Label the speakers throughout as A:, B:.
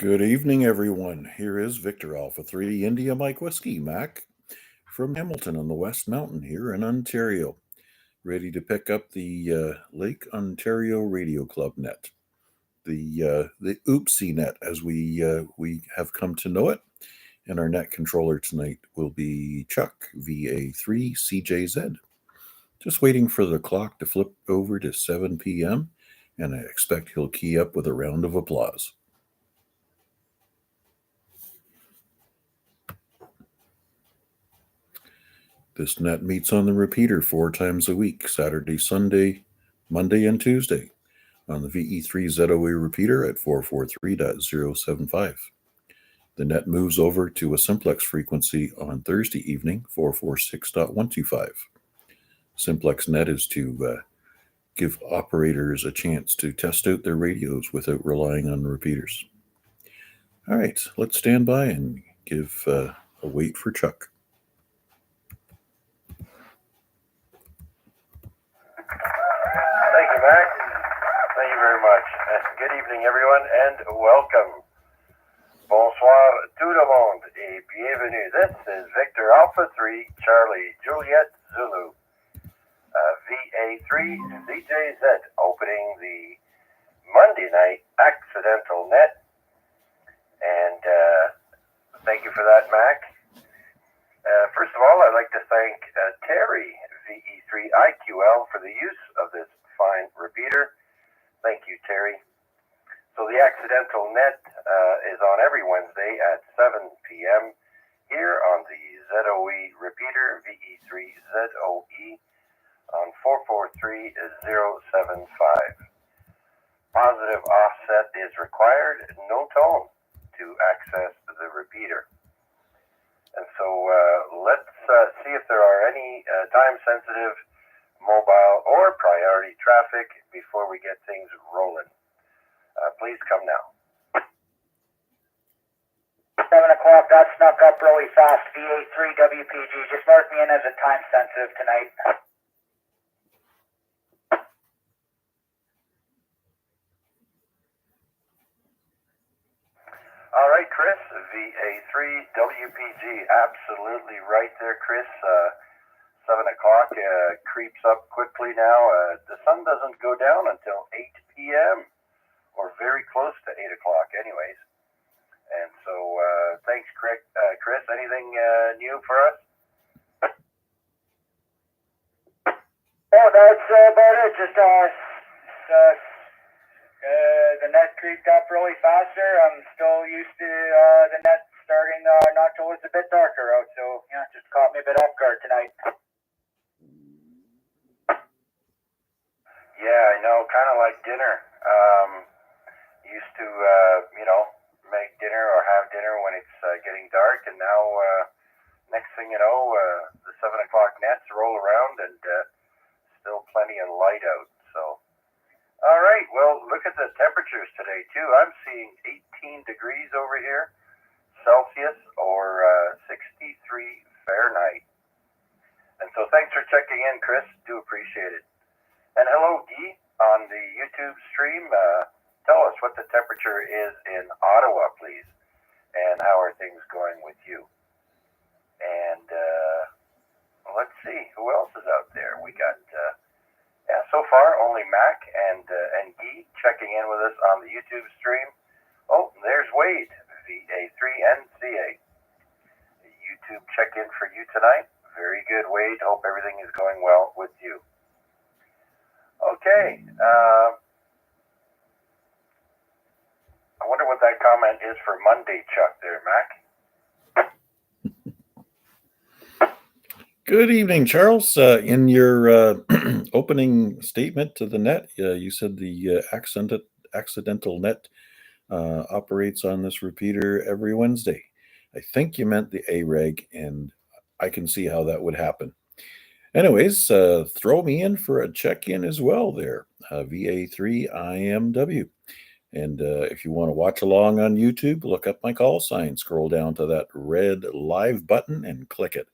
A: Good evening, everyone. Here is Victor Alpha 3 India Mike Whiskey Mac from Hamilton on the West Mountain here in Ontario, ready to pick up the Lake Ontario Radio Club net, the Oopsie net as we have come to know it. And our net controller tonight will be Chuck VA3CJZ. Just waiting for the clock to flip over to 7 p.m. and I expect he'll key up with a round of applause. This net meets on the repeater 4 times a week, Saturday, Sunday, Monday, and Tuesday, on the VE3ZOE repeater at 443.075. The net moves over to a simplex frequency on Thursday evening, 446.125. Simplex net is to give operators a chance to test out their radios without relying on the repeaters. All right, let's stand by and give a wait for Chuck.
B: Thank you, Mac. Thank you very much. Good evening, everyone, and welcome. Bonsoir tout le monde et bienvenue. This is Victor Alpha 3 Charlie Juliet Zulu, VA3CJZ, opening the Monday night accidental net. And thank you for that, Mac. First of all, I'd like to thank Terry, VE3IQL, for the use of this fine repeater. Thank you, Terry. So the accidental net is on every Wednesday at 7 p.m. here on the ZOE repeater, VE3ZOE, on 443.075. Positive offset is required, no tone, to access the repeater. And so let's see if there are any time-sensitive mobile or priority traffic before we get things rolling. Please come now.
C: 7 o'clock, that snuck up really fast. VA3WPG, just mark me in as a time-sensitive tonight.
B: All right, Chris, VA3WPG, absolutely right there, Chris. 7 o'clock creeps up quickly now. The sun doesn't go down until 8 p.m. or very close to 8 o'clock anyways. And so thanks, Chris. Anything new for us?
C: Oh, that's about it. Just the net creeped up really faster. I'm still used to the net starting not till it's a bit darker out, so yeah, just caught me a bit off guard tonight.
B: Yeah, I know, kind of like dinner. Used to, make dinner or have dinner when it's getting dark, and now next thing you know, the 7 o'clock nets roll around and still plenty of light out. So, all right, well, look at the temperatures today, too. I'm seeing 18 degrees over here, Celsius, or 63 Fahrenheit. And so thanks for checking in, Chris. Do appreciate it. And hello, Guy, on the YouTube stream. Tell us what the temperature is in Ottawa, please, and how are things going with you? And let's see, who else is out there? We got, so far only Mac and Guy checking in with us on the YouTube stream. Oh, there's Wade, VA3NCA. YouTube check-in for you tonight. Very good, Wade. Hope everything is going well with you. Okay. I wonder what that comment is for Monday, Chuck, there, Mac.
A: Good evening, Charles. In your opening statement to the net, you said the accidental net operates on this repeater every Wednesday. I think you meant the A-reg, and I can see how that would happen. Anyways, throw me in for a check-in as well there, VA3IMW. And if you want to watch along on YouTube, look up my call sign, scroll down to that red live button and click it.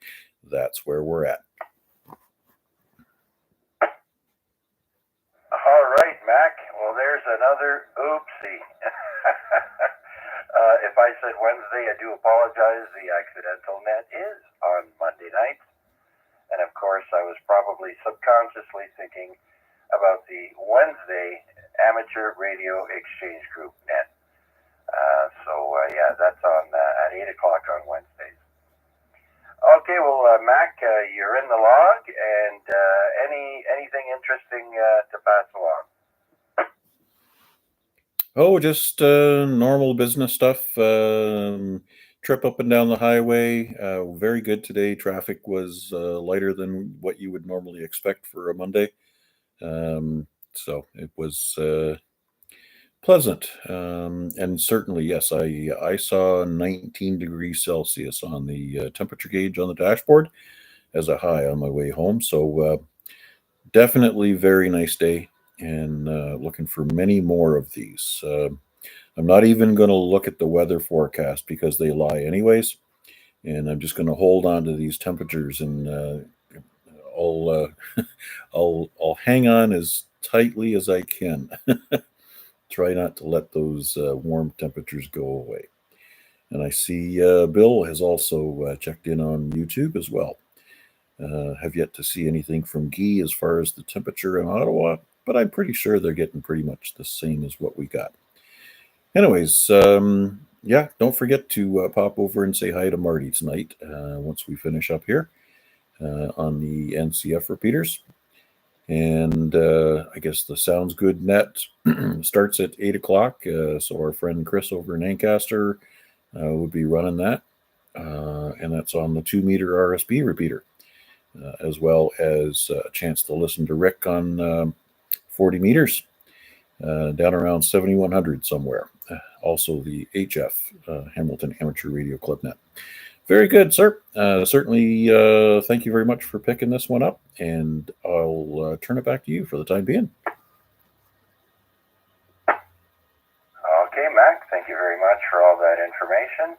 A: That's where we're at.
B: All right, Mac. Well, there's another oopsie. If I said Wednesday, I do apologize. The accidental net is on Monday nights. And of course, I was probably subconsciously thinking about the Wednesday Amateur Radio Exchange Group net. Yeah, that's on at 8 o'clock on Wednesdays. Okay, well, Mac, you're in the log, and anything interesting to pass along?
A: Oh, just normal business stuff. Trip up and down the highway. Very good today. Traffic was lighter than what you would normally expect for a Monday. So it was pleasant. And certainly, yes, I saw 19 degrees Celsius on the temperature gauge on the dashboard as a high on my way home. So definitely very nice day, and looking for many more of these. I'm not even going to look at the weather forecast because they lie anyways, and I'm just going to hold on to these temperatures, and I'll I'll hang on as tightly as I can. Try not to let those warm temperatures go away. And I see Bill has also checked in on YouTube as well. Have yet to see anything from Guy as far as the temperature in Ottawa, but I'm pretty sure they're getting pretty much the same as what we got. Anyways, yeah, don't forget to pop over and say hi to Marty tonight once we finish up here on the NCF repeaters. And I guess the Sounds Good net starts at 8 o'clock. So our friend Chris over in Ancaster would be running that. And that's on the 2-meter RSB repeater, as well as a chance to listen to Rick on 40 meters down around 7100 somewhere. Also the HF, Hamilton Amateur Radio Club net. Very good, sir. Certainly, thank you very much for picking this one up, and I'll turn it back to you for the time being.
B: Okay, Mac, thank you very much for all that information.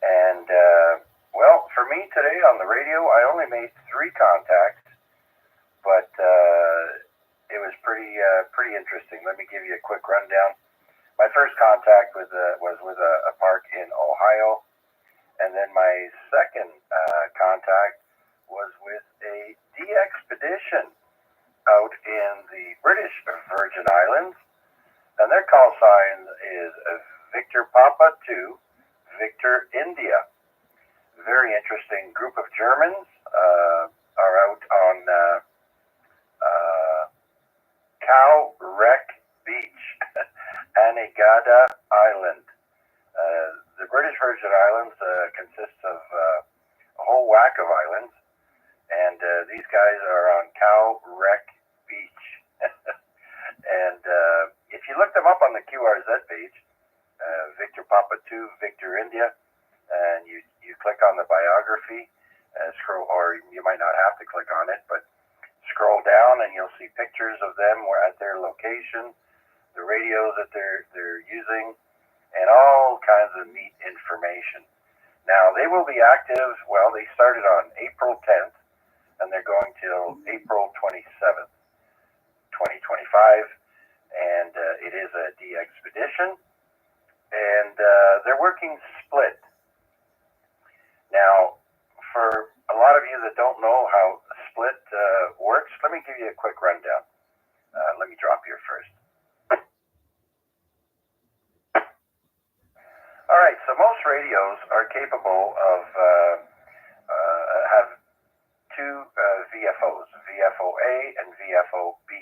B: And, well, for me today on the radio, I only made 3 contacts, but it was pretty interesting. Let me give you a quick rundown. My first contact was with a park in Ohio. And then my second contact was with a de-expedition out in the British Virgin Islands. And their call sign is Victor Papa 2, Victor India. Very interesting group of Germans are out on Cow Wreck Beach, Anegada Island. The British Virgin Islands consists of a whole whack of islands, and these guys are on Cow Wreck Beach. And if you look them up on the QRZ page, Victor Papa 2, Victor India, and you click on the biography, scroll, or you might not have to click on it, but scroll down and you'll see pictures of them at their location, the radios that they're using, and all kinds of neat information. Now, they will be active, well, they started on April 10th, and they're going till April 27th, 2025, and it is a de-expedition, and they're working split. Now, for a lot of you that don't know how split works, let me give you a quick rundown. Let me drop here first. All right, so most radios are capable of have 2 VFOs, VFO-A and VFO-B.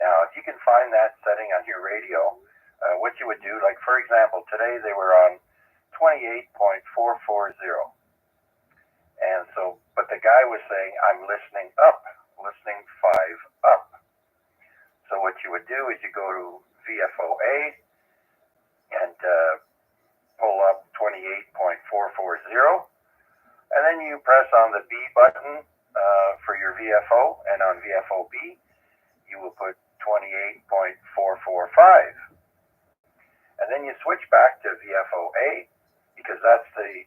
B: Now, if you can find that setting on your radio, what you would do, like for example, today they were on 28.440. And so, but the guy was saying, I'm listening up, listening 5 up. So what you would do is you go to VFO-A and pull up 28.440, and then you press on the B button for your VFO, and on VFO-B, you will put 28.445. And then you switch back to VFO-A, because that's the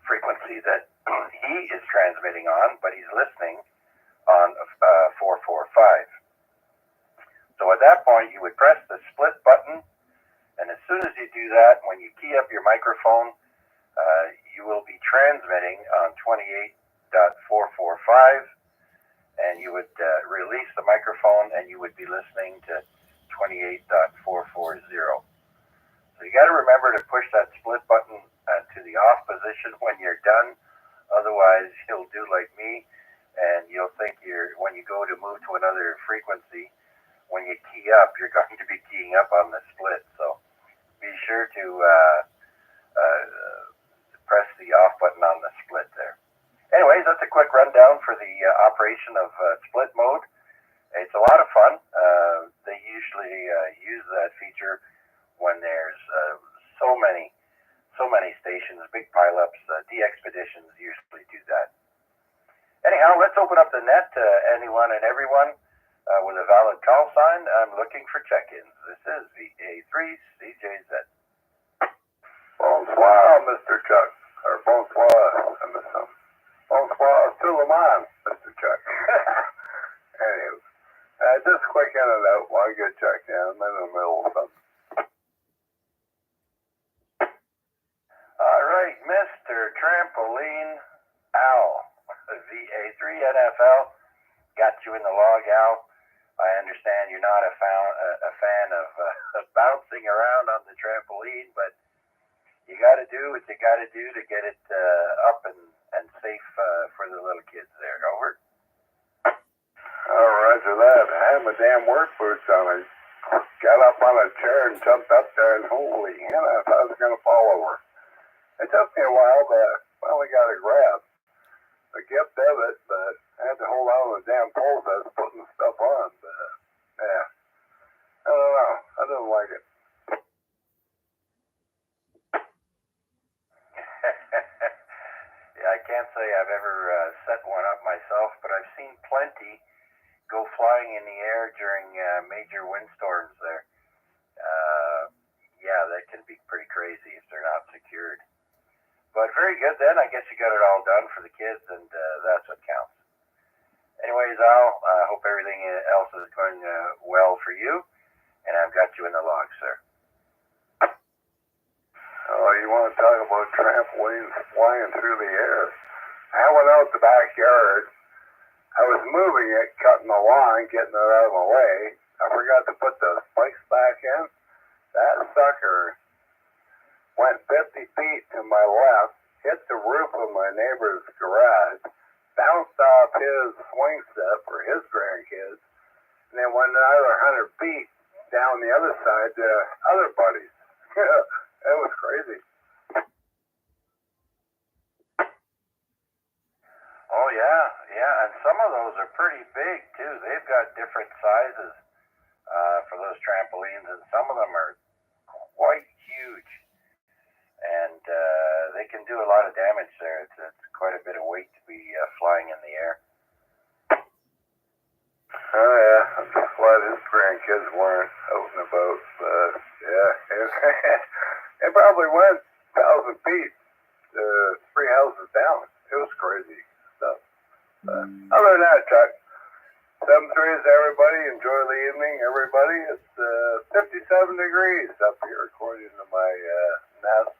B: frequency that he is transmitting on, but he's listening on 445. So at that point, you would press the split button, and as soon as you do that, when you keep microphone. You will be transmitting on 28.445, and you would release the microphone, and you would be listening to 28.440. So you got to remember to push that split button to the off position when you're done. Otherwise, you'll do like me, and you'll think when you go to move to another frequency, when you key up, you're going to be keying up on the split. So be sure to press the off button on the split there. Anyways, that's a quick rundown for the operation of split mode. It's a lot of fun. They usually use that feature when there's so many stations, big pileups. DXpeditions usually do that. Anyhow, let's open up the net to anyone and everyone with a valid call sign. I'm looking for check-ins. This is VA3CJZ.
D: Bonsoir, Mr. Chuck. Or bonsoir, Mr. Bonsoir, Suleiman, Mr. Chuck. Anyway, just quick in and out while I get checked in. I'm in the middle of something.
B: All right, Mr. Trampoline Al, VA3NFL, got you in the log, Al. I understand you're not a fan of bouncing around on the trampoline, but you got to do what you got to do to get it up and safe for the little kids there. Over.
D: All right, so that. I had my damn work boots on. I got up on a chair and jumped up there, and holy, I thought I was going to fall over. It took me a while, but I finally got a grab. I kept of it, but I had to hold on to the damn poles I was putting stuff on. But, yeah, I don't know. I didn't like it.
B: Yeah, I can't say I've ever set one up myself, but I've seen plenty go flying in the air during major windstorms there. Yeah, that can be pretty crazy if they're not secured. But very good then. I guess you got it all done for the kids, and that's what counts. Anyways, Al, I hope everything else is going well for you, and I've got you in the log, sir.
D: Oh, you want to talk about trampolines flying through the air? I went out the backyard. I was moving it, cutting the lawn, getting it out of the way. I forgot to put the spikes back in. That sucker went 50 feet to my left, hit the roof of my neighbor's garage, bounced off his swing set for his grandkids, and then went another 100 feet down the other side to other buddies. It was crazy.
B: Oh, yeah, and some of those are pretty big, too. They've got different sizes for those trampolines, and some of them are quite huge. And they can do a lot of damage there. It's quite a bit of weight to be flying in the air.
D: Oh, yeah. I'm just glad his grandkids weren't out and about. But, yeah. It probably went 1,000 feet, 3 houses down. It was crazy stuff. But other than that, Chuck, 7-3s to everybody. Enjoy the evening, everybody. It's 57 degrees up here, according to my Nest.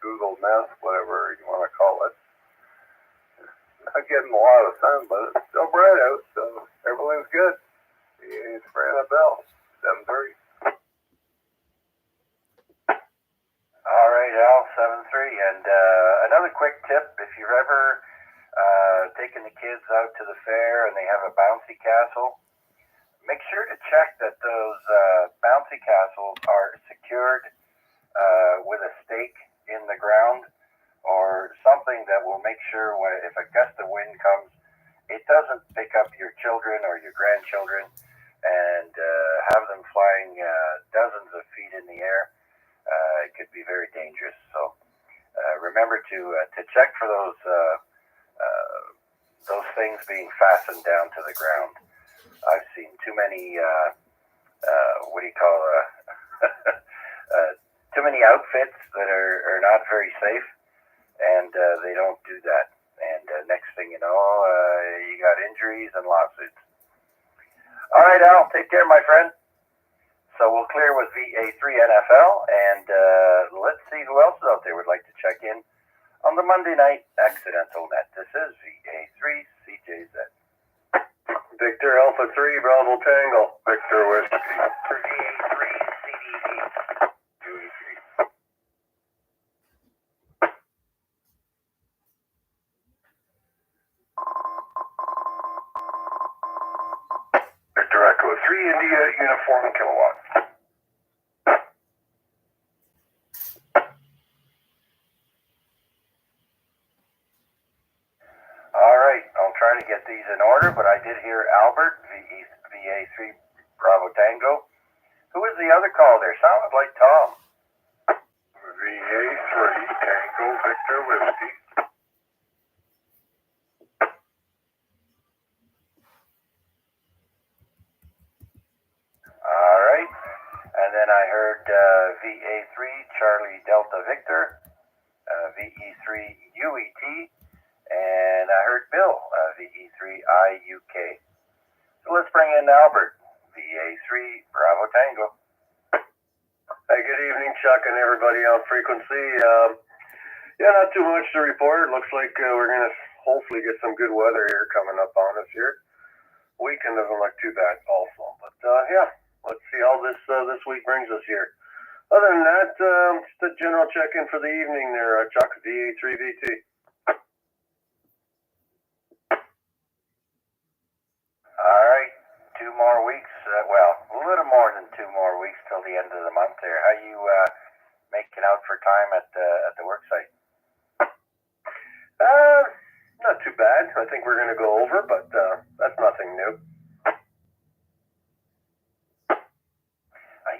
D: Google Nest, whatever you want to call it. Not getting a lot of sun, but it's still bright out, so everything's good. It's Annabelle, 7-3.
B: All right, Al, 7-3. And another quick tip, if you've ever taken the kids out to the fair and they have a bouncy castle, make sure to check that those bouncy castles are secured with a stake in the ground or something that will make sure if a gust of wind comes, it doesn't pick up your children or your grandchildren and have them flying dozens of feet in the air. It could be very dangerous. So remember to check for those things being fastened down to the ground. I've seen too many too many outfits that are not very safe, and they don't do that. And next thing you know, you got injuries and lawsuits. All right, Al, take care, my friend. So we'll clear with VA3 NFL, and let's see who else out there would like to check in on the Monday night accidental net. This is VA3CJZ.
D: Victor Alpha 3 Bravo Tango. Victor Whiskey.
B: For VA3CDE.
D: Victor Echo 3 India Uniform Kilowatt.
B: All right, I'll try to get these in order, but I did hear Albert, VA3 Bravo Tango. Who was the other call there? Sounded like Tom.
D: VA3 Tango Victor Whiskey.
B: All right, and then I heard VA3 Charlie Delta Victor, VE3 UET, and I heard Bill, VE3 IUK. So let's bring in Albert, VA3 Bravo Tango.
D: Hey, good evening, Chuck, and everybody on frequency. Yeah, not too much to report. Looks like we're going to hopefully get some good weather here coming up on us here. Weekend doesn't look too bad also, but yeah, let's see how this week brings us here. Other than that, just a general check-in for the evening there, Chuck, VA3VT.
B: All right, 2 more weeks. Well, a little more than 2 more weeks till the end of the month there. How you making out for time at the work site?
D: Not too bad. I think we're going to go over, but that's nothing new.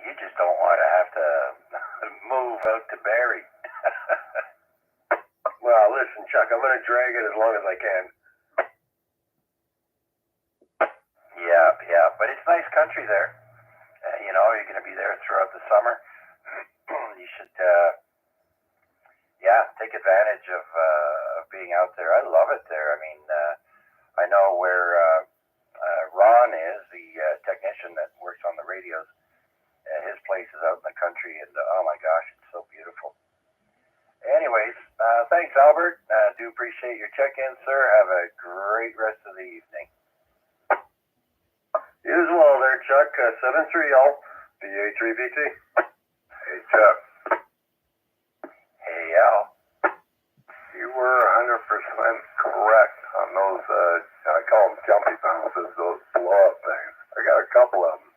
B: You just don't want to have to move out to Barrie.
D: Well, listen, Chuck, I'm going to drag it as long as I can.
B: Yeah, but it's nice country there. You're going to be there throughout the summer. You should, take advantage of being out there. I love it there. I mean, I know where Ron is, the technician that works on the radios. His place is out in the country, and oh my gosh, it's so beautiful. Anyways, thanks, Albert. Do appreciate your check-in, sir. Have a great rest of the evening.
D: You as well there, Chuck. 730 VA3VT. Hey, Chuck.
B: Hey, Al.
D: You were 100% correct on those, I call them jumpy bounces, those blow-up things. I got a couple of them.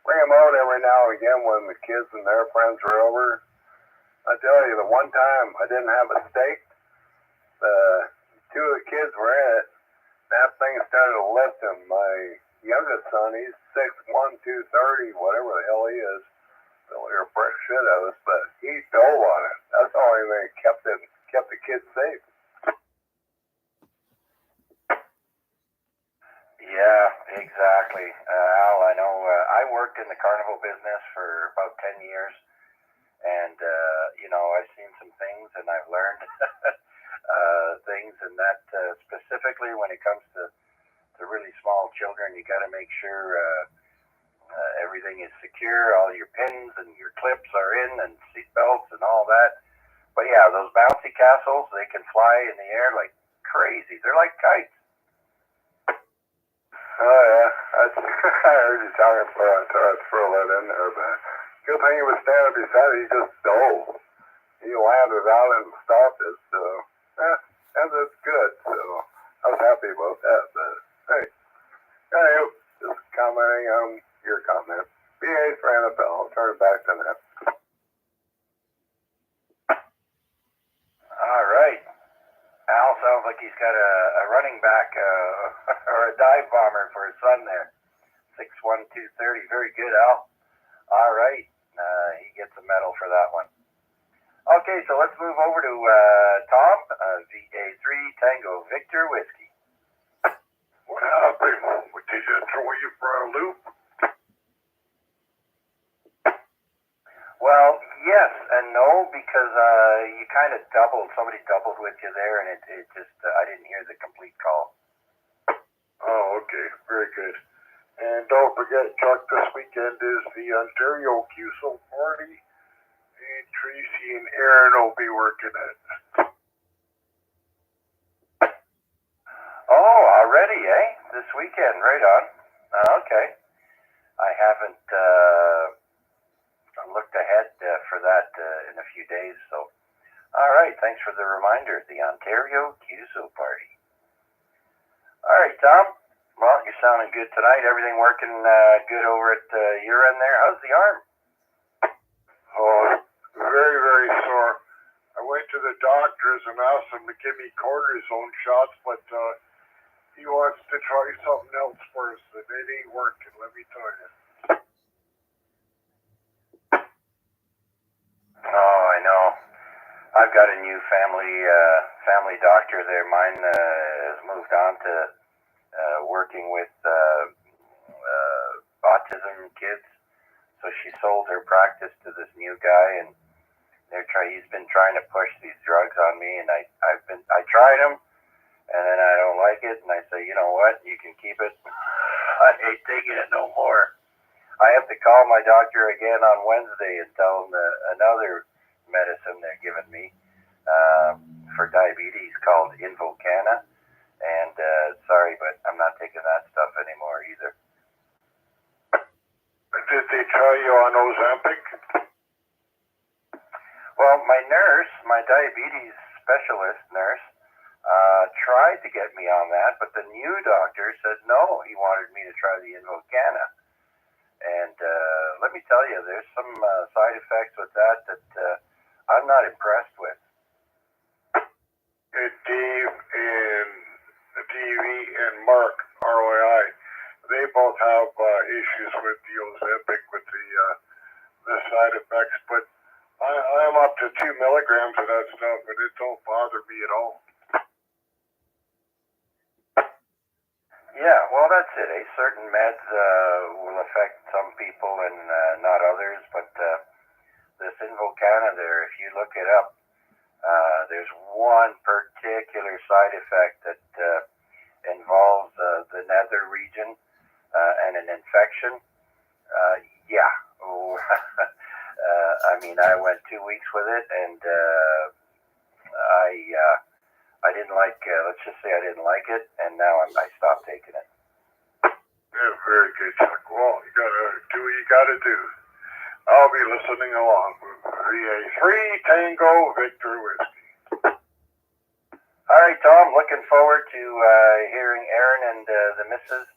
D: Bring them out every now and again when the kids and their friends are over. I tell you, the one time I didn't have a steak, two of the kids were in it. That thing started to lift him. My youngest son, he's 6'1", 230, whatever the hell he is. Really fresh shit out of us, but he dove on it. That's the only thing that kept the kids safe.
B: Yeah, exactly. Al, I know I worked in the carnival business for about 10 years, and, I've seen some things, and I've learned things, and that specifically when it comes to really small children, you got to make sure everything is secure, all your pins and your clips are in, and seat belts and all that. But yeah, those bouncy castles, they can fly in the air like crazy. They're like kites.
D: Oh yeah, I heard you talking about it, so I'd throw that in there, but good thing he was standing beside it, he just dove. He landed out and stopped it, so that's good, so I was happy about that, but hey, just commenting on your comment. VA for NFL, I'll turn it back to that.
B: All right. Al sounds like he's got a running back or a dive bomber for his son there. 6'1", 230. Very good, Al. All right. He gets a medal for that one. Okay, so let's move over to Tom, VA3 Tango Victor Whiskey.
D: What happened? Did you throw you for a loop?
B: Well, yes and no, because you kind of doubled. Somebody doubled with you there, and it just, I didn't hear the complete call.
D: Oh, okay. Very good. And don't forget, Chuck, this weekend is the Ontario QSO party. and Tracy and Aaron will be working it.
B: Oh, already, eh? This weekend, right on. Okay. I haven't looked ahead for that in a few days, so. All right, thanks for the reminder. The Ontario QSO Party. All right, Tom. Well, you're sounding good tonight. Everything working good over at your end there. How's the arm?
D: Oh, very, very sore. I went to the doctors and asked them to give me cortisone shots, but he wants to try something else first, and it ain't working, let me tell you.
B: Oh, I know. I've got a new family doctor there. Mine has moved on to working with autism kids. So she sold her practice to this new guy, and he's been trying to push these drugs on me, and I tried them, and then I don't like it, and I say, you know what, you can keep it. I ain't taking it no more. I have to call my doctor again on Wednesday and tell him another medicine they're giving me for diabetes called Invocana, and sorry, but I'm not taking that stuff anymore either.
D: Did they try you on Ozempic?
B: Well, my diabetes specialist nurse, tried to get me on that, but the new doctor said no, he wanted me to try the Invocana. And let me tell you, there's some side effects with that I'm not impressed with.
D: Dave and and Mark, ROI, they both have issues with the Ozempic with the side effects, but I'm up to 2 milligrams of that stuff, and it don't bother me at all.
B: Yeah, well, that's it. Certain meds will affect some people and not others, but this Invocana there, if you look it up, there's one particular side effect that involves the nether region and an infection. Yeah. Oh, I mean, I went 2 weeks with it, and I didn't like. Let's just say I didn't like it, and now I stopped taking it.
D: Yeah, very good, Chuck. Well, you gotta do what you gotta do. I'll be listening along. VA3 Tango Victor Whiskey.
B: All right, Tom. Looking forward to hearing Aaron and the missus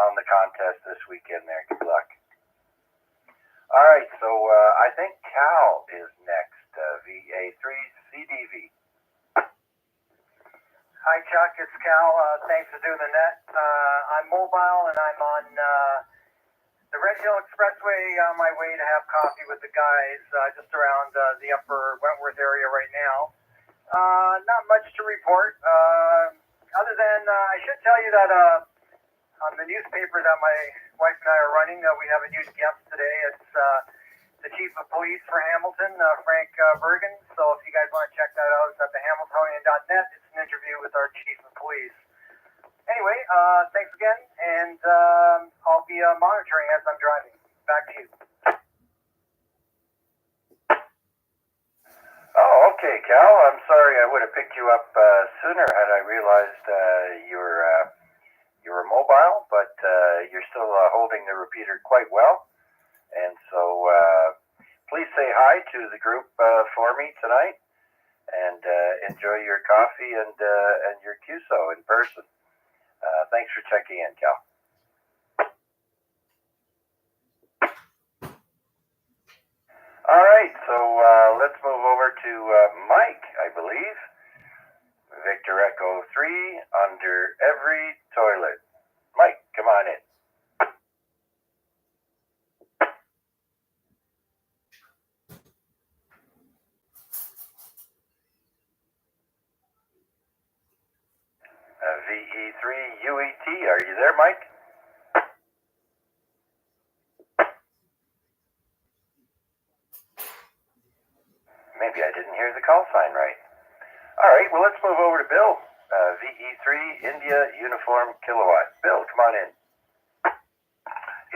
B: on the contest this weekend there. Good luck. All right, so I think Cal is next. VA3CDV.
C: Hi, Chuck. It's Cal. Thanks for doing the net. I'm mobile, and I'm on the Red Hill Expressway on my way to have coffee with the guys just around the upper Wentworth area right now. Not much to report, other than I should tell you that on the newspaper that my wife and I are running, we have a new guest today. It's the Chief of Police for Hamilton, Frank Bergen. So if you guys want to check that out, it's at thehamiltonian.net. It's an interview with our Chief of Police. Anyway, thanks again, and I'll be monitoring as I'm driving. Back to you.
B: Oh, okay, Cal. I'm sorry I would have picked you up sooner had I realized you were mobile, but you're still holding the repeater quite well. And so please say hi to the group for me tonight, and enjoy your coffee and your QSO in person. Thanks for checking in, Cal. All right, so let's move over to Mike, I believe. Victor Echo 3 under every toilet. Mike, come on in. VE3UET, are you there, Mike? Maybe I didn't hear the call sign right. All right, well, let's move over to Bill. VE3 India Uniform Kilowatt. Bill, come on in.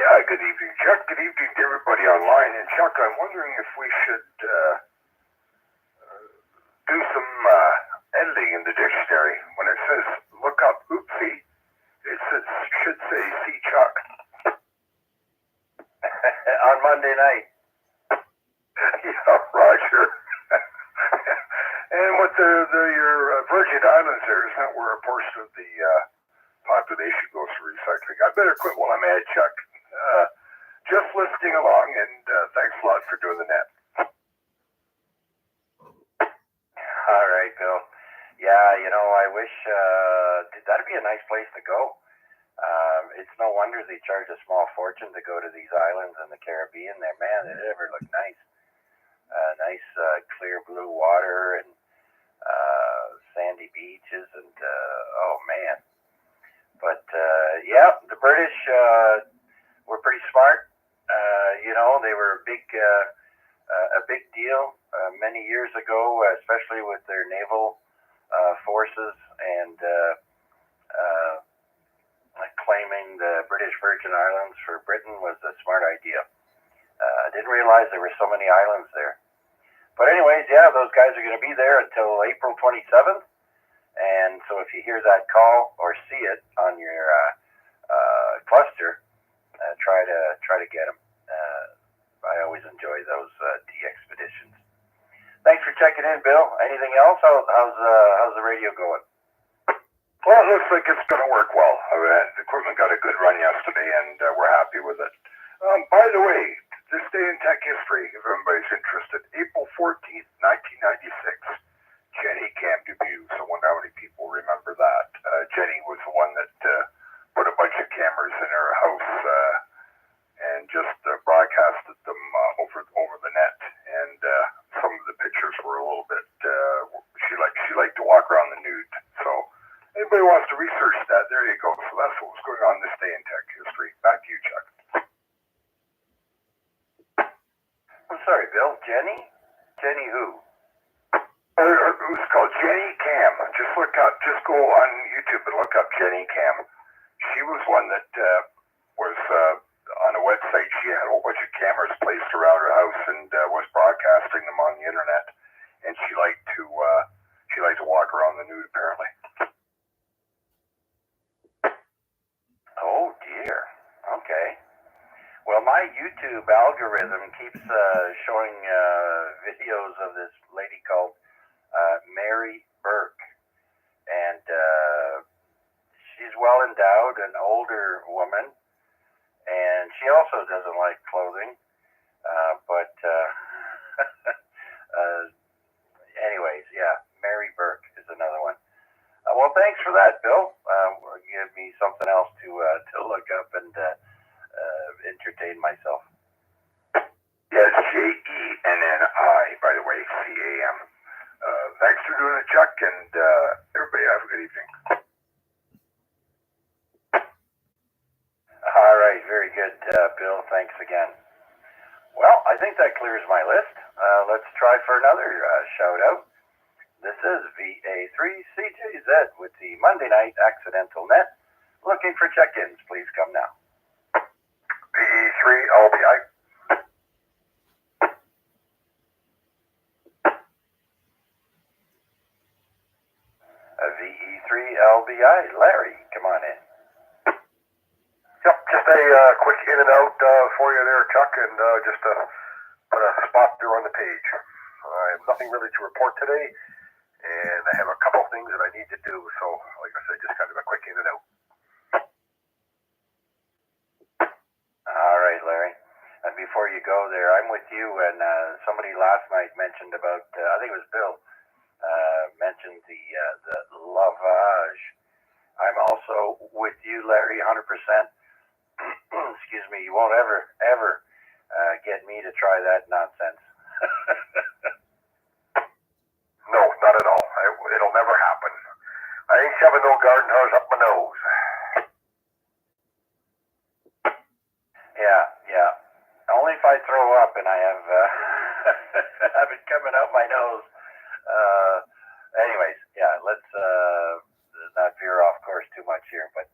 D: Yeah, good evening, Chuck. Good evening to everybody online. And Chuck, I'm wondering if we should do some editing in the dictionary. When it says look up oopsie, should say see Chuck.
B: On Monday night.
D: Yeah, Roger. And what your Virgin Islands there, isn't that where a portion of the population goes for recycling? I better quit while I'm at Chuck. Just listening along, and thanks a lot for doing the net.
B: All right, Bill. Yeah, I wish that'd be a nice place to go. It's no wonder they charge a small fortune to go to these islands in the Caribbean. There, man, they ever look nice. Nice clear blue water and sandy beaches, and oh man. But yeah, the British were pretty smart. They were a big deal many years ago, especially with their naval forces and claiming the British Virgin Islands for Britain was a smart idea. I didn't realize there were so many islands there. But anyways, yeah, those guys are going to be there until April 27th. And so if you hear that call or see it on your cluster, try to get them. I always enjoy those de-expeditions. Thanks for checking in, Bill. Anything else? How's the radio going?
D: Well, it looks like it's going to work well. The equipment got a good run yesterday, and we're happy with it. By the way, this day in tech history, if everybody's interested, April 14th, 1996, Jenny Cam debut. So I wonder how many people remember that. Jenny was the one that put a bunch of cameras in her house and just broadcasted them over the net. And some of the pictures were a little bit. She liked to walk around the nude. So anybody wants to research that, there you go. So that's what was going on this day in tech history. Back to you, Chuck.
B: I'm sorry, Bill. Jenny? Jenny who?
D: It was called Jenny Cam. Just go on YouTube and look up Jenny Cam. She was one that was on a website. She had a whole bunch of cameras placed around her house and was broadcasting them on the internet. And she liked to walk around the nude, apparently.
B: Oh dear. Okay. Well, my YouTube algorithm keeps showing videos of this lady called Mary Burke, and she's well endowed, an older woman, and she also doesn't like clothing, but anyways, yeah, Mary Burke is another one. Well, thanks for that, Bill. Give me something else to look up and entertain myself.
D: Yeah, it's Jenni, by the way, CAM. Thanks for doing it, Chuck, and everybody have a good evening.
B: All right, very good, Bill. Thanks again. Well, I think that clears my list. Let's try for another shout out. This is VA3CJZ with the Monday Night Accidental Net. Looking for check-ins. Please come now.
D: VA3LBI.
B: VE3LBI. Larry, come on in.
D: Yep, just a quick in and out for you there, Chuck, and just to put a spot there on the page. I have nothing really to report today, and I have a couple things that I need to do, so like I said, just kind of a quick in and out.
B: All right, Larry. And before you go there, I'm with you, and somebody last night mentioned about, I think it was Bill, mentioned the lavage. I'm also with you, Larry, 100%. Excuse me, you won't ever get me to try that nonsense.
D: No, not at all. It'll never happen. I ain't shoving no garden hose up my nose.
B: Yeah. Only if I throw up and I have have it coming out my nose. Anyways, yeah, let's not veer off course too much here. But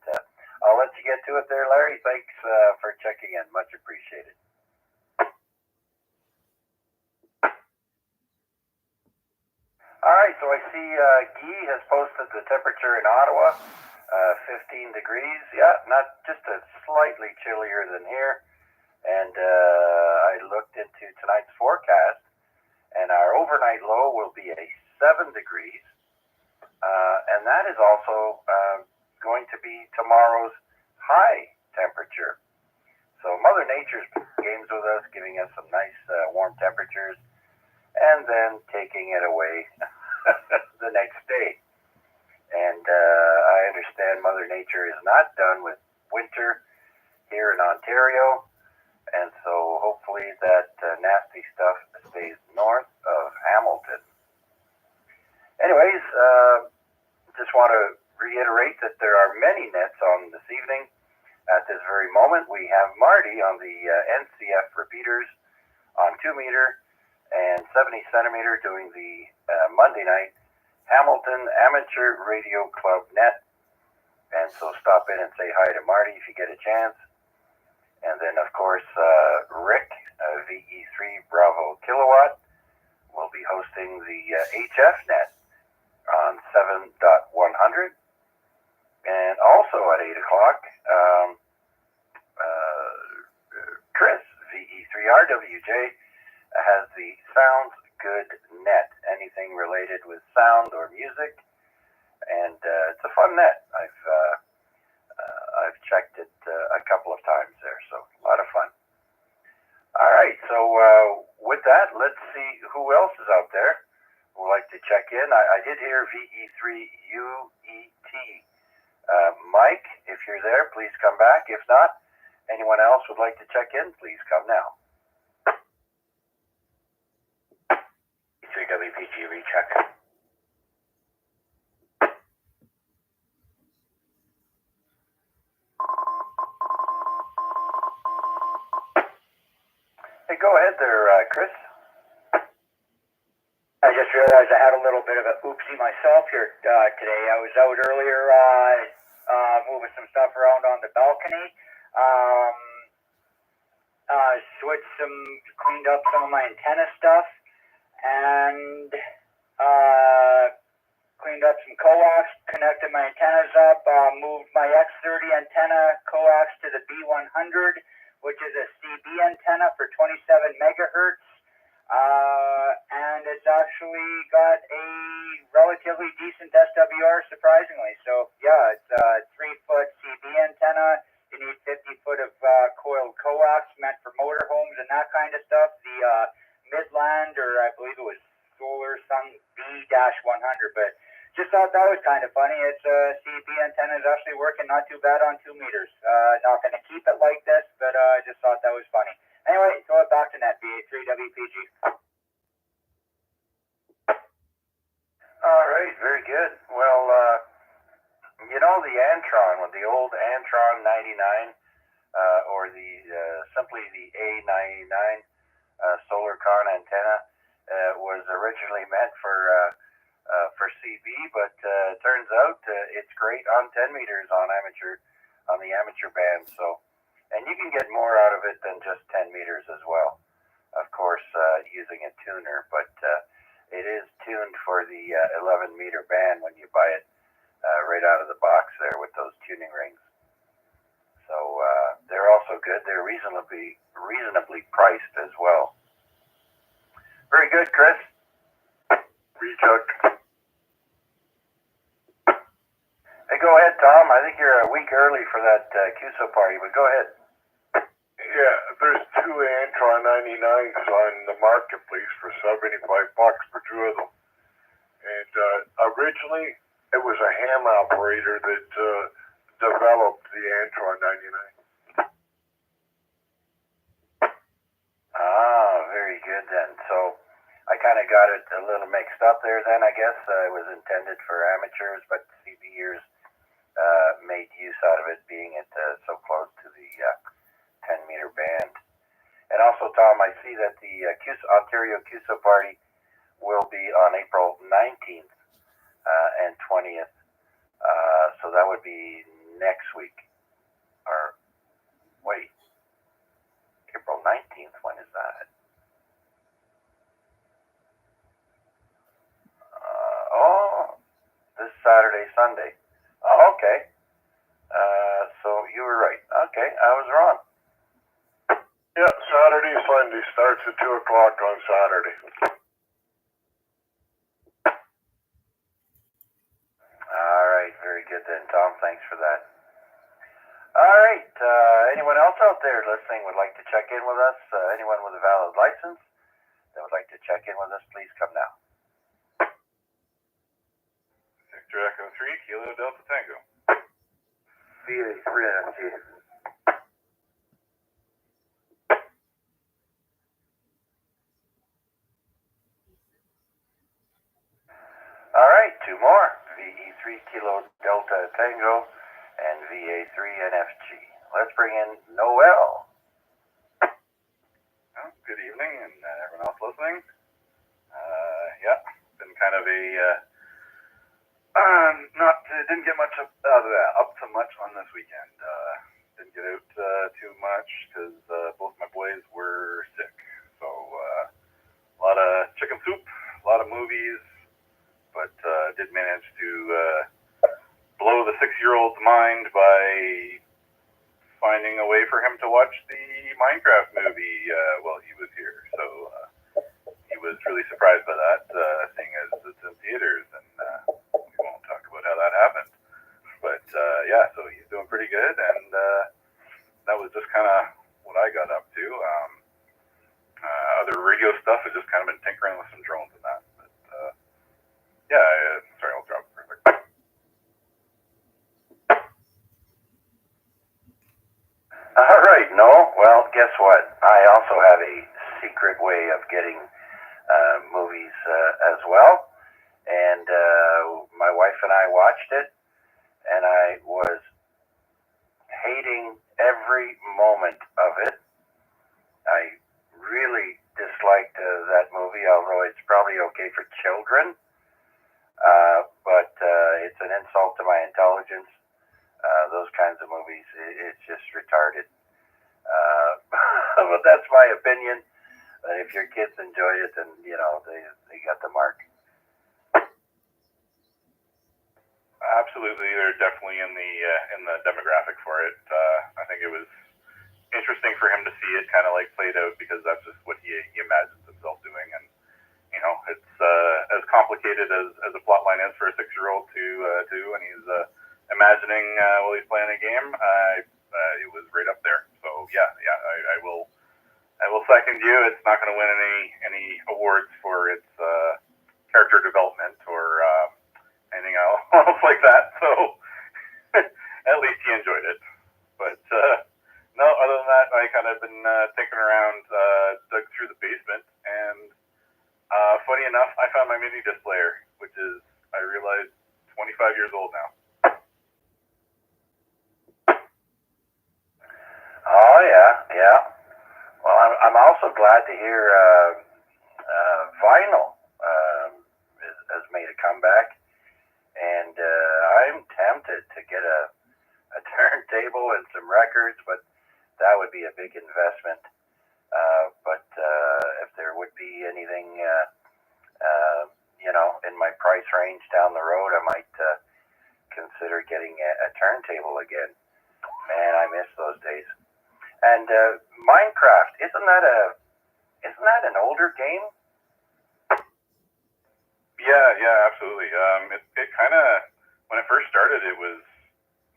B: I'll let you get to it there, Larry. Thanks for checking in. Much appreciated. All right, so I see Guy has posted the temperature in Ottawa, 15 degrees. Yeah, not just a slightly chillier than here. And I looked into tonight's forecast, and our overnight low will be a 7 degrees. And that is also going to be tomorrow's high temperature. So Mother Nature's games with us, giving us some nice warm temperatures, and then taking it away the next day. And I understand Mother Nature is not done with winter here in Ontario, and so hopefully that nasty stuff stays north of Hamilton. Anyways, just want to reiterate that there are many nets on this evening. At this very moment, we have Marty on the NCF repeaters on 2 meter and 70 centimeter doing the Monday night Hamilton Amateur Radio Club net. And so stop in and say hi to Marty if you get a chance. And then, of course, Rick, VE3 Bravo Kilowatt, will be hosting the HF net on 7.100. And also at 8 o'clock, Chris, VE3RWJ, has the Sounds Good net, anything related with sound or music. And it's a fun net. I've checked it a couple of times there, so a lot of fun. All right, so with that, let's see who else is out there who would like to check in. I did hear VE3UET. Mike, if you're there, please come back. If not, anyone else would like to check in, please come now. 3WPG recheck. Hey, go ahead there, Chris.
E: I just realized I had a little bit of an oopsie myself here today. I was out earlier moving some stuff around on the balcony. Cleaned up some of my antenna stuff, and cleaned up some coax, connected my antennas up, moved my X30 antenna coax to the B100, which is a CB antenna for 27 megahertz. And it's actually got a relatively decent SWR, surprisingly. So yeah, it's a 3-foot CB antenna. You need 50 foot of coiled coax meant for motorhomes and that kind of stuff. The Midland, or I believe it was Solar Sun B-100, but just thought that was kind of funny. It's a CB antenna is actually working not too bad on 2 meters. Not going to keep it like this, but I just thought that was funny. Anyway, throw it back to net, VA3WPG.
B: All right, very good. Well, you know, the Antron, with the old Antron 99, or the simply the A99 SolarCon antenna, was originally meant for CB, but turns out it's great on 10 meters on the amateur band. So, and you can get more out of it than just 10 meters as well. Of course, using a tuner, but it is tuned for the 11 meter band when you buy it right out of the box there with those tuning rings. So they're also good. They're reasonably priced as well. Very good, Chris.
D: Recheck.
B: Hey, go ahead, Tom. I think you're a week early for that QSO party, but go ahead.
D: Yeah, there's 2 Antron 99s on the marketplace for $75 for 2 of them. And originally, it was a ham operator that developed the Antron 99.
B: Ah, very good then. So I kind of got it a little mixed up there then, I guess. It was intended for amateurs, but CBers made use out of it, being it so close to the 10 meter band. And also, Tom, I see that the Ontario QSO party will be on April 19th and 20th. So that would be next week. Wait, April 19th, when is that? This Saturday, Sunday. Oh, okay. So you were right. Okay, I was wrong.
D: Yeah, Saturday, Sunday. Starts at 2 o'clock on Saturday.
B: All right, very good then, Tom. Thanks for that. All right, anyone else out there listening would like to check in with us? Anyone with a valid license that would like to check in with us, please come now.
D: Victor Echo 3, Kilo Delta Tango.
B: VA3IMW. All right, two more. VE3 Kilo Delta Tango and VA3 NFG. Let's bring in Noel.
D: Oh, good evening, and everyone else listening. Yeah, been kind of a didn't get much up to much on this weekend. Didn't get out too much because both my boys were sick. So a lot of chicken soup, a lot of movies, but did manage to blow the 6-year-old's mind by finding a way for him to watch the Minecraft movie while he was here. So he was really surprised by that, seeing as it's in theaters, and we won't talk about how that happened. But yeah, so he's doing pretty good, and that was just kind of what I got up to. Other radio stuff has just kind of been tinkering with some drones and that. But yeah, sorry, I'll drop it for a second.
B: All right, no. Well, guess what? I also have a secret way of getting movies as well. And my wife and I watched it, and I was hating every moment of it. I really disliked that movie, although it's probably okay for children. But it's an insult to my intelligence. Those kinds of movies, it's just retarded. But that's my opinion. If your kids enjoy it, then you know they got the mark.
D: Absolutely, they're definitely in the demographic for it. I think it was interesting for him to see it kind of like played out, because that's just what he imagines himself doing, and you know, it's as complicated as a plot line is for a 6-year-old to do, and he's imagining while he's playing a game. It was right up there. So yeah, I will second you. It's not going to win any awards for its character development or anything else like that. So at least he enjoyed it. But no, other than that, I kind of been tinkering around, dug through the basement, and funny enough, I found my mini disc player, which is, I realized, 25 years old now.
B: Oh yeah. Well, I'm also glad to hear vinyl has made a comeback, and I'm tempted to get a turntable and some records, but that would be a big investment. But if there would be anything, in my price range down the road, I might consider getting a turntable again. Man, I miss those days. And Minecraft, isn't that an older game?
D: Yeah, absolutely. It kind of, when it first started, it was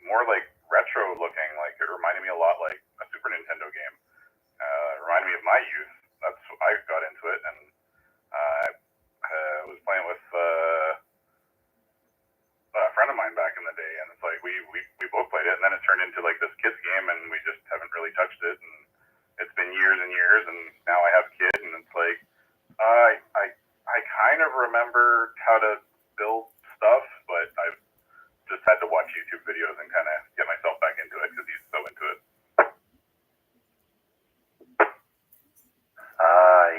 D: more like retro looking. Like, it reminded me a lot like a Super Nintendo game. It reminded me of my youth. That's what I got into it, and I was playing with a friend of mine back in the day, and it's like we both played it, and then it turned into like this kids game, and we just haven't really touched it, and it's been years and years, and now I have a kid, and it's like I kind of remember how to build stuff, but I've just had to watch YouTube videos and kind of get myself back into it because he's so into it.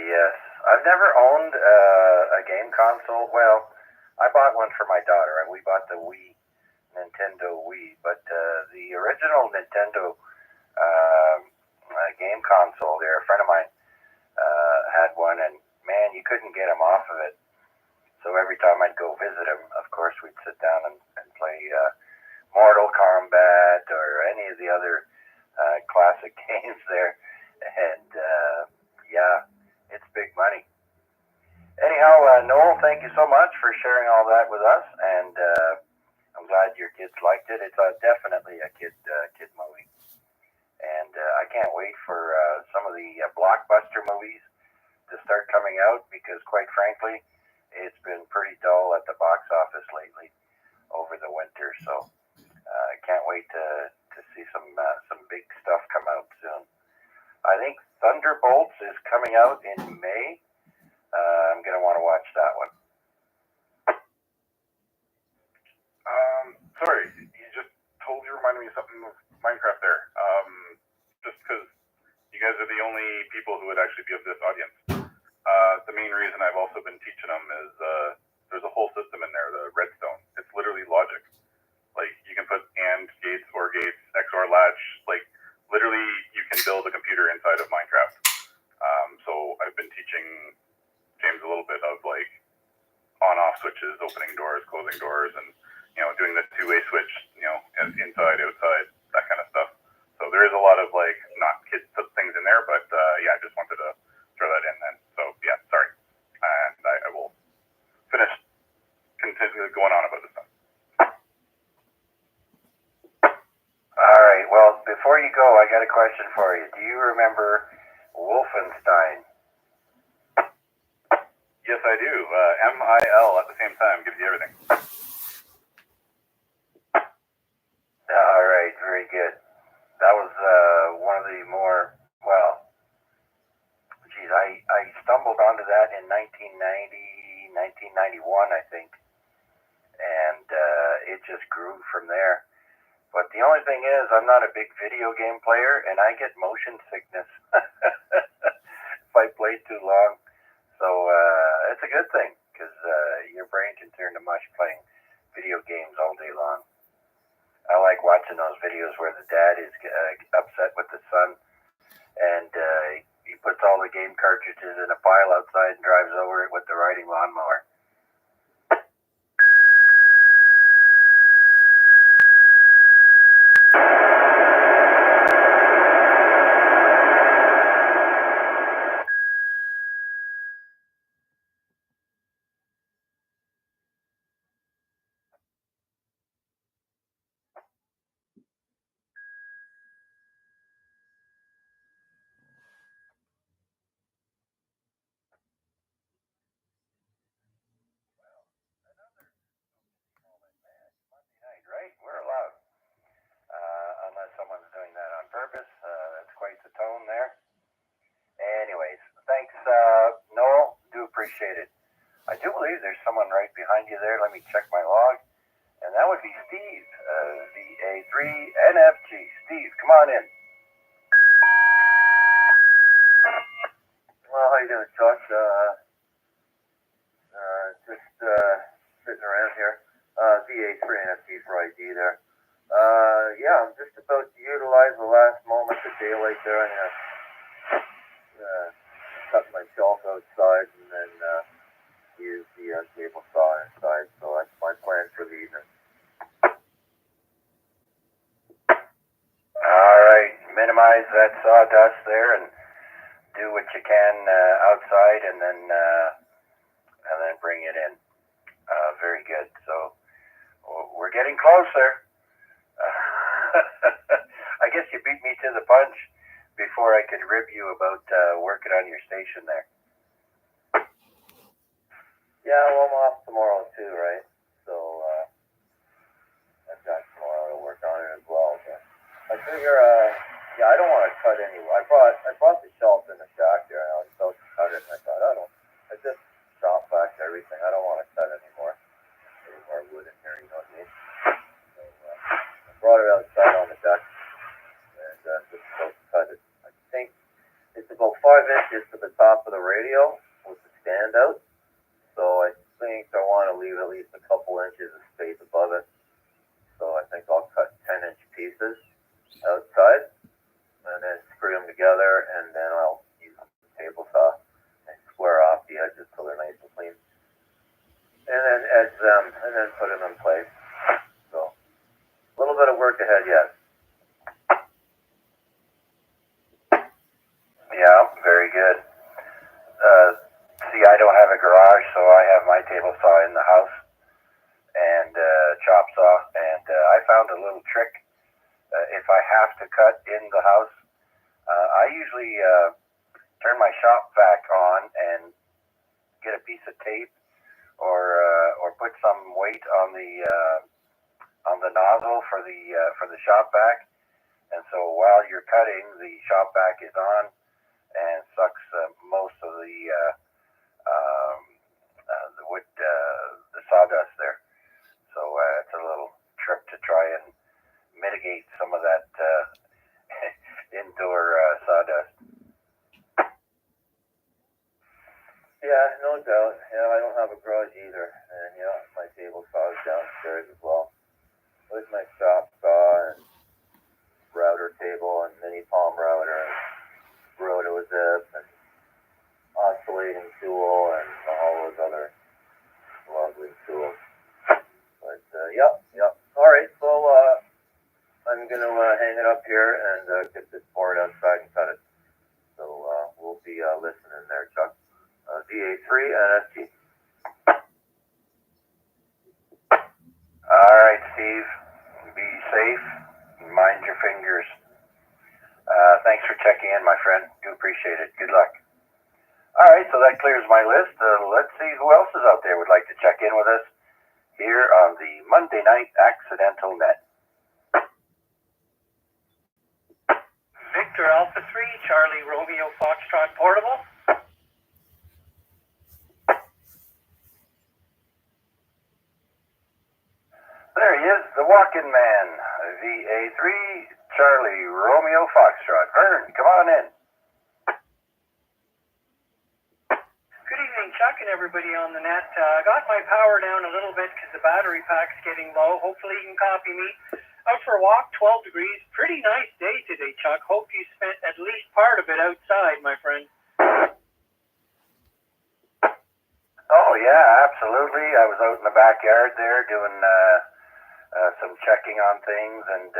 B: Yes. I've never owned a game console. Well, I bought one for my daughter, and we bought the Nintendo Wii, but the original Nintendo game console there. A friend of mine had one, and man, you couldn't get him off of it. So every time I'd go visit him, of course, we'd sit down and play Mortal Kombat or any of the other classic games there. And yeah, it's big money. Anyhow, Noel, thank you so much for sharing all that with us, and I'm glad your kids liked it. It's definitely a kid movie, and I can't wait for some of the blockbuster movies to start coming out, because quite frankly, it's been pretty dull at the box office lately over the winter. So I can't wait to see some big stuff come out soon. I think Thunderbolts is coming out in May. I'm going to want to watch that one.
F: Sorry, you just totally reminded me of something of Minecraft there. Just because you guys are the only people who would actually be of this audience. The main reason I've also been teaching them is there's a whole system in there, the redstone. It's literally logic. Like, you can put AND gates, OR gates, XOR latch. Like, literally, you can build a computer inside of Minecraft. So I've been teaching James a little bit of, like, on-off switches, opening doors, closing doors, and, you know, doing the two-way switch, you know, inside, outside, that kind of stuff. So there is a lot of, like, not kid things in there, but, yeah, I just wanted to throw that in then. So, yeah, sorry. And I will finish continue going on about this stuff.
B: All right. Well, before you go, I got a question for you. Do you remember Wolfenstein?
F: Yes, I do. MIL at the same time gives you everything.
B: All right. Very good. That was one of the more, well, geez, I stumbled onto that in 1990, 1991, I think. And it just grew from there. But the only thing is, I'm not a big video game player, and I get motion sickness if I play too long. So it's a good thing, because your brain can turn to mush playing video games all day long. I like watching those videos where the dad is upset with the son, and he puts all the game cartridges in a pile outside and drives over it with the riding lawnmower. Right? We're allowed. Unless someone's doing that on purpose. That's quite the tone there. Anyways, thanks, Noel. Do appreciate it. I do believe there's someone right behind you there. Let me check my log. And that would be Steve, VA3IMW. Steve, come on in.
G: Well, how you doing, Chuck? Just sitting around here. VA3IMW for ID there. Yeah, I'm just about to utilize the last moments of daylight there. I'm gonna cut my shelf outside and then use the table saw inside. So that's my plan for the evening.
B: All right, minimize that sawdust there and do what you can outside, and then bring it in. Very good. So we're getting closer. I guess you beat me to the punch before I could rib you about working on your station there.
G: Yeah, well, I'm off tomorrow too, right? So I've got tomorrow to work on it as well. But I figure, yeah, I don't want to cut anyway. I brought the shelf in the shack there, and I was about to cut it, and I thought, I just chopped back everything. I don't want to cut anymore. There's more wood in here, you know what I mean? So I brought it outside on the deck, and just about to cut it. I think it's about 5 inches to the top of the radio with the stand out. So I think I want to leave at least a couple inches of space above it. So I think I'll cut 10-inch pieces outside and then screw them together, and then I'll use a table saw and square off the edges so they're nice and clean. And then edge them, and then put them in place. So, a little bit of work ahead yet.
B: Yeah, very good. See, I don't have a garage, so I have my table saw in the house and chop saw. And I found a little trick. If I have to cut in the house, I usually turn my shop vac on and get a piece of tape or put some weight on the nozzle for the shop vac. And so while you're cutting, the shop vac is on and sucks most of the wood, the sawdust there. So it's a little trick to try and mitigate some of that indoor sawdust.
G: Yeah, no doubt. Yeah, I don't have a garage either. And yeah, my table saw is downstairs as well. With my shop saw and router table and mini palm router and roto-zip and oscillating tool and all those other lovely tools. But yep. All right, so I'm gonna hang it up here and get this board outside and cut it. So we'll be listening there, Chuck. VA3 NST.
B: All right, Steve. Be safe. Mind your fingers. Thanks for checking in, my friend. Do appreciate it. Good luck. All right, so that clears my list. Let's see who else is out there would like to check in with us here on the Monday Night Accidental Net.
C: Victor Alpha 3, Charlie Romeo Foxtrot Portable.
B: There he is, the walking man, VA3 Charlie Romeo Foxtrot. Vern, come on in.
C: Good evening, Chuck, and everybody on the net. I got my power down a little bit because the battery pack's getting low. Hopefully you can copy me. Out for a walk, 12 degrees. Pretty nice day today, Chuck. Hope you spent at least part of it outside, my friend.
B: Oh, yeah, absolutely. I was out in the backyard there doing some checking on things, and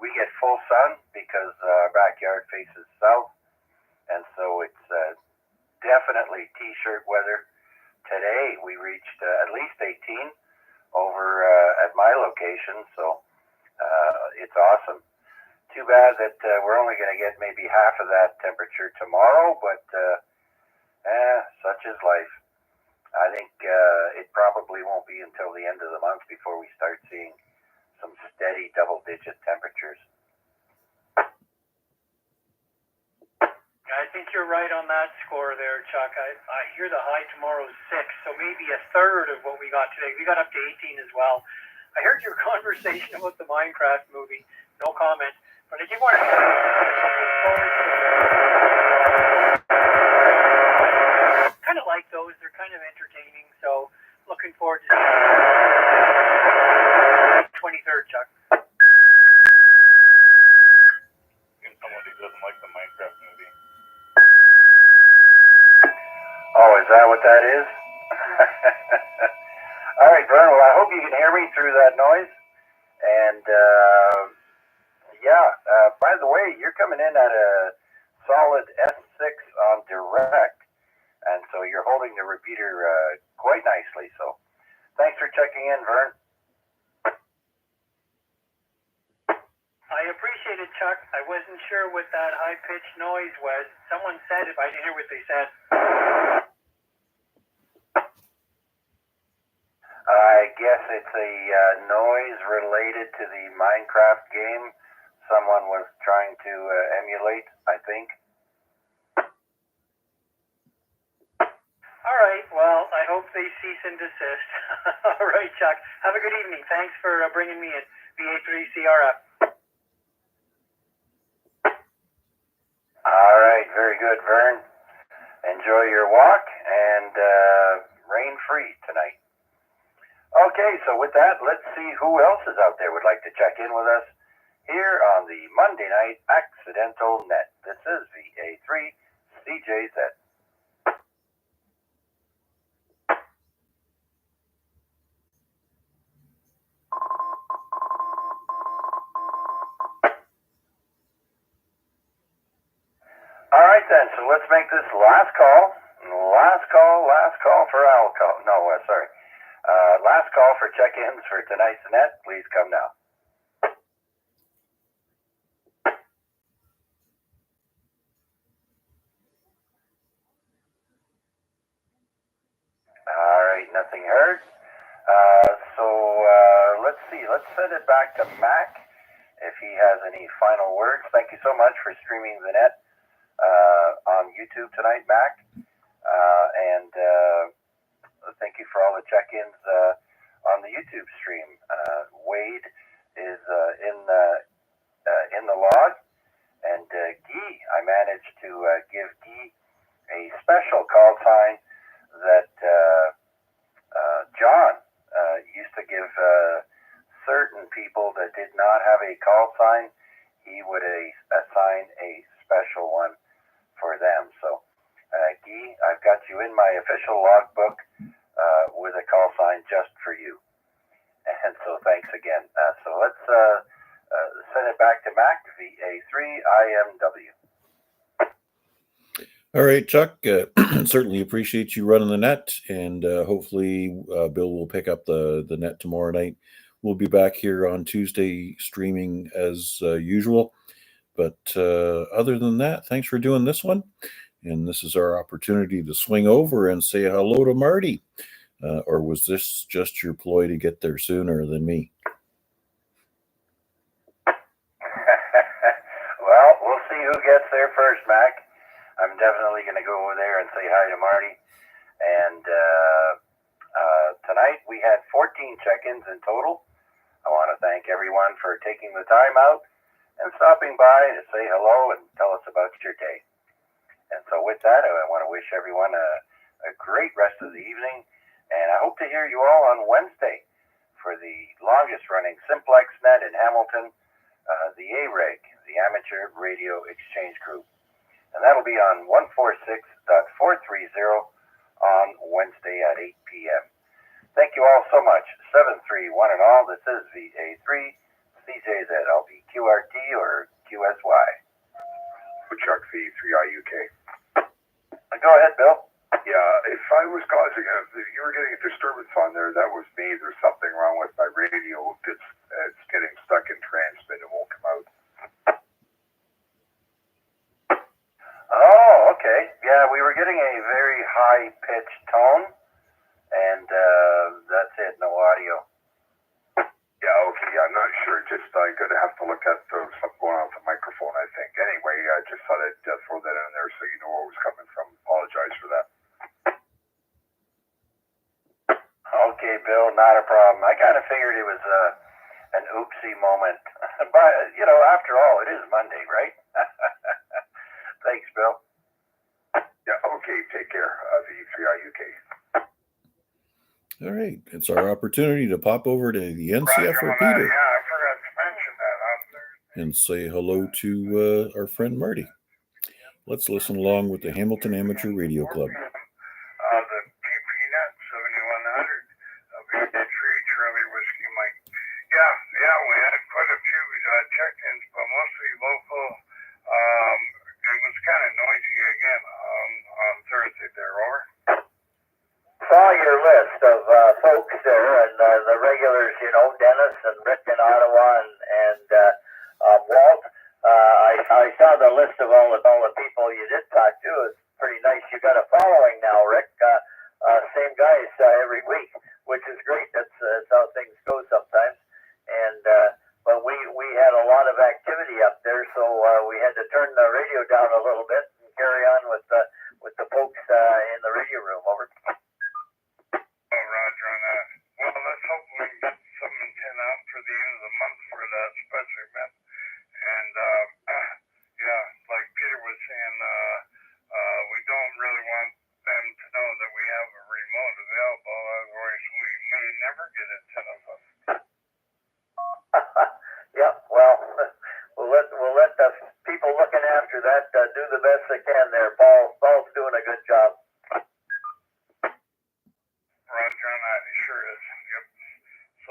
B: we get full sun because our backyard faces south, and so it's definitely t-shirt weather. Today we reached at least 18 over at my location, so it's awesome. Too bad that we're only going to get maybe half of that temperature tomorrow, but such is life. I think it probably won't be until the end of the month before we start seeing some steady double-digit temperatures.
C: I think you're right on that score there, Chuck. I hear the high tomorrow's 6, so maybe a third of what we got today. We got up to 18 as well. I heard your conversation about the Minecraft movie. No comment. But I did want to kind of like those. They're kind of entertaining. So looking forward to seeing 23rd, Chuck.
F: Someone who doesn't like the Minecraft movie.
B: Oh, is that what that is? All right, Vern, well, I hope you can hear me through that noise. And, by the way, you're coming in at a solid S6 on direct. And so you're holding the repeater quite nicely. So thanks for checking in, Vern.
C: I appreciate it, Chuck. I wasn't sure what that high-pitched noise was. Someone said it, but I didn't hear what they said.
B: I guess it's a noise related to the Minecraft game someone was trying to emulate, I think.
C: All right, well, I hope they cease and desist. All right, Chuck. Have a good evening. Thanks for bringing me in. VA3CRF.
B: All right, very good, Vern. Enjoy your walk and rain-free tonight. Okay, so with that, let's see who else is out there would like to check in with us here on the Monday Night Accidental Net. This is VA3CJZ. All right then, so let's make this last call. Last call for alcohol. No, sorry. Last call for check-ins for tonight's net. Please come now. All right, nothing heard. Let's see. Let's send it back to Mac if he has any final words. Thank you so much for streaming the net on YouTube tonight, Mac. And thank you for all the check-ins on the YouTube stream. Wade is in the log, and Guy, I managed to give Guy a special call sign that John used to give certain people that did not have a call sign. He would assign a special one for them. So, Guy, I've got you in my official logbook with a call sign just for you. And so thanks again. So let's send it back to Mac, VA3IMW.
A: All right, Chuck, certainly appreciate you running the net, and hopefully Bill will pick up the net tomorrow night. We'll be back here on Tuesday streaming as usual. But other than that, thanks for doing this one. And this is our opportunity to swing over and say hello to Marty. Or was this just your ploy to get there sooner than me?
B: Well, we'll see who gets there first, Mac. I'm definitely going to go over there and say hi to Marty. And tonight we had 14 check-ins in total. I want to thank everyone for taking the time out and stopping by to say hello and tell us about your day. And so with that, I want to wish everyone a great rest of the evening. And I hope to hear you all on Wednesday for the longest running Simplex Net in Hamilton, the AREG, the Amateur Radio Exchange Group. And that'll be on 146.430 on Wednesday at 8 p.m. Thank you all so much. 731 and all. This is VA3CJZ. I'll be QRT or QSY.
D: Chuck V3IUK.
B: Go ahead, Bill.
D: Yeah, if I was causing if you were getting a disturbance on there, that was me. There's something wrong with my radio. It's getting stuck in transmit. It won't come out.
B: Oh, okay. Yeah, we were getting a very high-pitched tone, and that's it, no audio.
D: Yeah, okay, I'm not sure. Just I'm going to have to look at something going on with the microphone, I think. Anyway, I just thought I'd throw that in there so you know where it was coming from. Apologize for that.
B: Okay, Bill, not a problem. I kind of figured it was an oopsie moment. But, after all, it is Monday, right? Thanks, Bill.
D: Yeah, okay, take care. V3IUK.
A: All right, it's our opportunity to pop over to the NCF
D: Roger,
A: repeater.
D: yeah, I forgot to mention that.
A: And say hello to our friend Marty. Let's listen along with the Hamilton Amateur Radio Club.
D: The PPNet 7100, VA3 Charlie Whiskey Mike. Yeah, we had quite a few check-ins, but mostly local. It was kind of noisy again on Thursday there, over.
G: Saw your list of folks there, and the regulars, Dennis and Rick in Ottawa and Walt. I saw the list of all the people you did talk to. It's pretty nice. You got a following now, Rick. Same guys every week, which is great. That's how things go sometimes. And but we had a lot of activity up there, so we had to turn the radio down a little bit and carry on with the folks in the radio room. Over.
D: Oh, Roger on that. Well, let's hope we can get some intent out for the end of the month for that special event. And yeah, like Peter was saying, we don't really want them to know that we have a remote available, otherwise we may never get intent of them.
G: Yeah, well, good job.
D: Roger on that, it sure is. Yep. So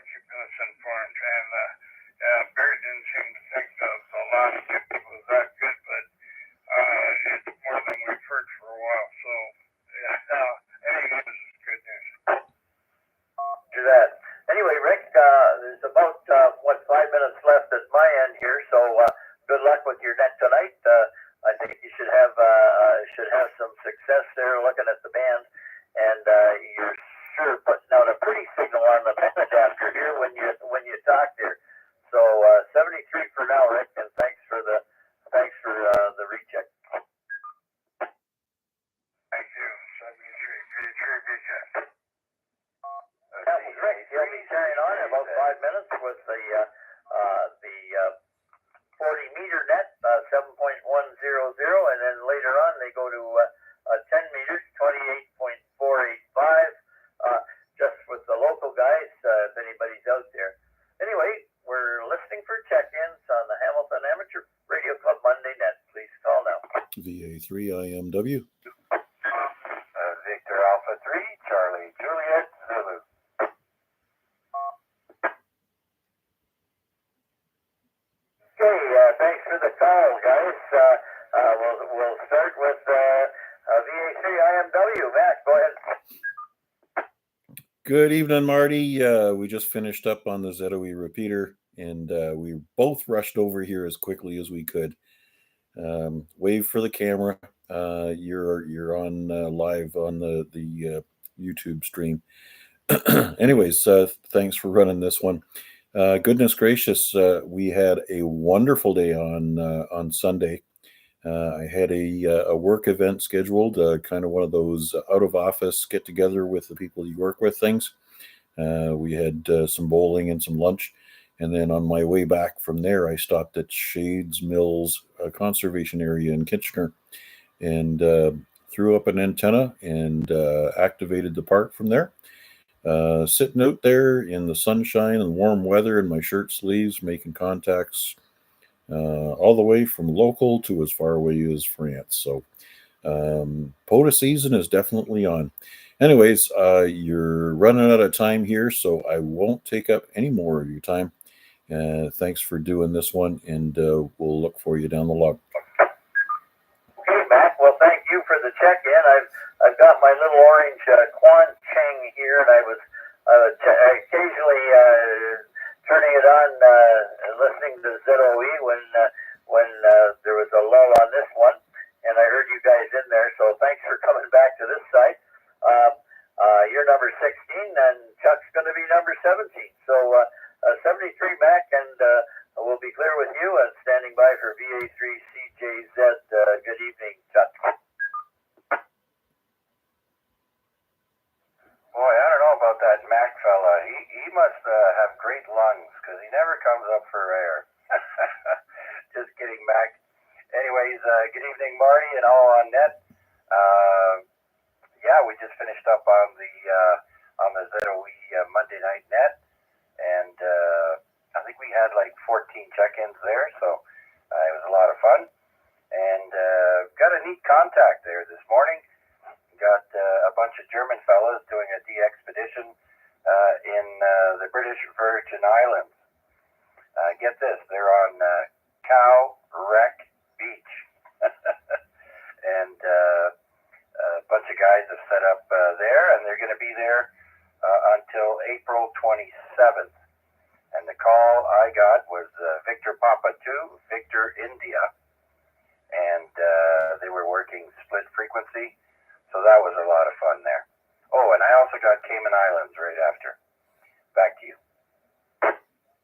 D: keeping us informed, and Barry didn't seem to think the last 50 was that good, but it's more than we've heard for a while. So any news is good news.
G: Do that. Anyway, Rick, there's about 5 minutes left at my end here, so good luck with your net tonight. I think you should have some success there looking at the band, and you're sure putting out a pretty signal on the band adapter here when you talk there. So 73 for now, Rick, and thanks for the recheck.
D: Thank you. 73. Very good job.
G: That was Rick. He'll be carrying on in about 5 minutes with the 40-meter net, 7.100, and then later on they go to 10 meters, 28.485, just with the local guys, if anybody's out there. Anyway, we're listening for check-ins on the Hamilton Amateur Radio Club Monday net. Please call now.
A: VA3IMW.
B: Victor Alpha 3, Charlie Juliet Zulu.
G: Okay, thanks for the call, guys. We'll start with VA3IMW. Matt, go ahead.
A: Good evening, Marty. We just finished up on the ZOE repeater, and we both rushed over here as quickly as we could. Wave for the camera. You're on live on the YouTube stream. Anyways, thanks for running this one. Goodness gracious, we had a wonderful day on Sunday. I had a work event scheduled, kind of one of those out of office get together with the people you work with things. We had some bowling and some lunch. And then on my way back from there, I stopped at Shades Mills Conservation Area in Kitchener and threw up an antenna and activated the park from there. Sitting out there in the sunshine and warm weather in my shirt sleeves, making contacts all the way from local to as far away as France. So POTA season is definitely on. Anyways, you're running out of time here, so I won't take up any more of your time. Thanks for doing this one, and we'll look for you down the log.
G: Okay, Matt. Well, thank you for the check-in. I've got my little orange Quan Cheng here, and I was occasionally turning it on and listening to ZOE when there was a lull on this one, and I heard you guys in there. So thanks for coming back to this side. You're number 16, and Chuck's going to be number 17. So 73 back, and we'll be clear with you. Standing by for VA3CJZ. Good evening, Chuck.
B: Boy, I don't know about that Mac fella. He must have great lungs, because he never comes up for air. Just kidding, Mac. Anyways, good evening, Marty, and all on net. Yeah, we just finished up on the ZOE Monday night net, and I think we had like 14 check-ins there, so it was a lot of fun. And got a neat contact there this morning. Got a bunch of German fellas doing a de-expedition in the British Virgin Islands. Get this, they're on Cow Wreck Beach. And a bunch of guys have set up there, and they're going to be there until April 27th. And the call I got was Victor Papa 2, Victor India. And they were working split frequency. So that was a lot of fun there. Oh, and I also got Cayman Islands right after. Back to you.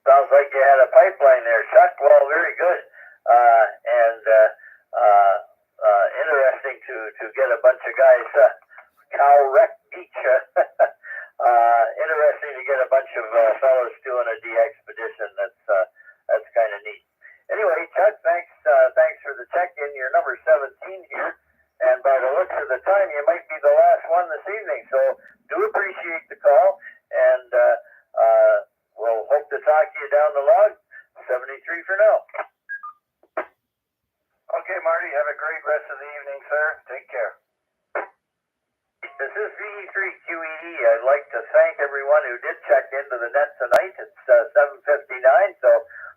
G: Sounds like you had a pipeline there, Chuck. Well, very good. Interesting to get a bunch of guys. Cow Wreck Beach. Interesting to get a bunch of fellows doing a de-expedition. That's kind of neat. Anyway, Chuck, thanks for the check-in. You're number 17 here. And by the looks of the time, you might be the last one this evening. So do appreciate the call, and we'll hope to talk to you down the log. 73 for now.
B: Okay, Marty, have a great rest of the evening, sir. Take care.
G: this is VE3QEE. I'd like to thank everyone who did check into the net tonight. It's 7:59, so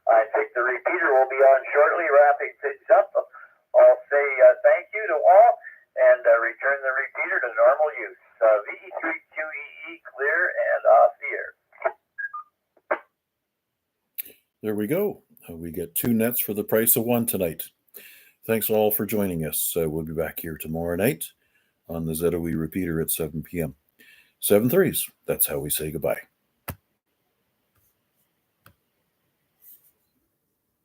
G: I think the repeater will be on shortly, wrapping things up. I'll say thank you to all and return the repeater to normal use. VE3QEE clear and off the air.
A: There we go. We get 2 nets for the price of 1 tonight. Thanks all for joining us. We'll be back here tomorrow night on the ZOE repeater at 7 p.m. 7 threes. That's how we say goodbye.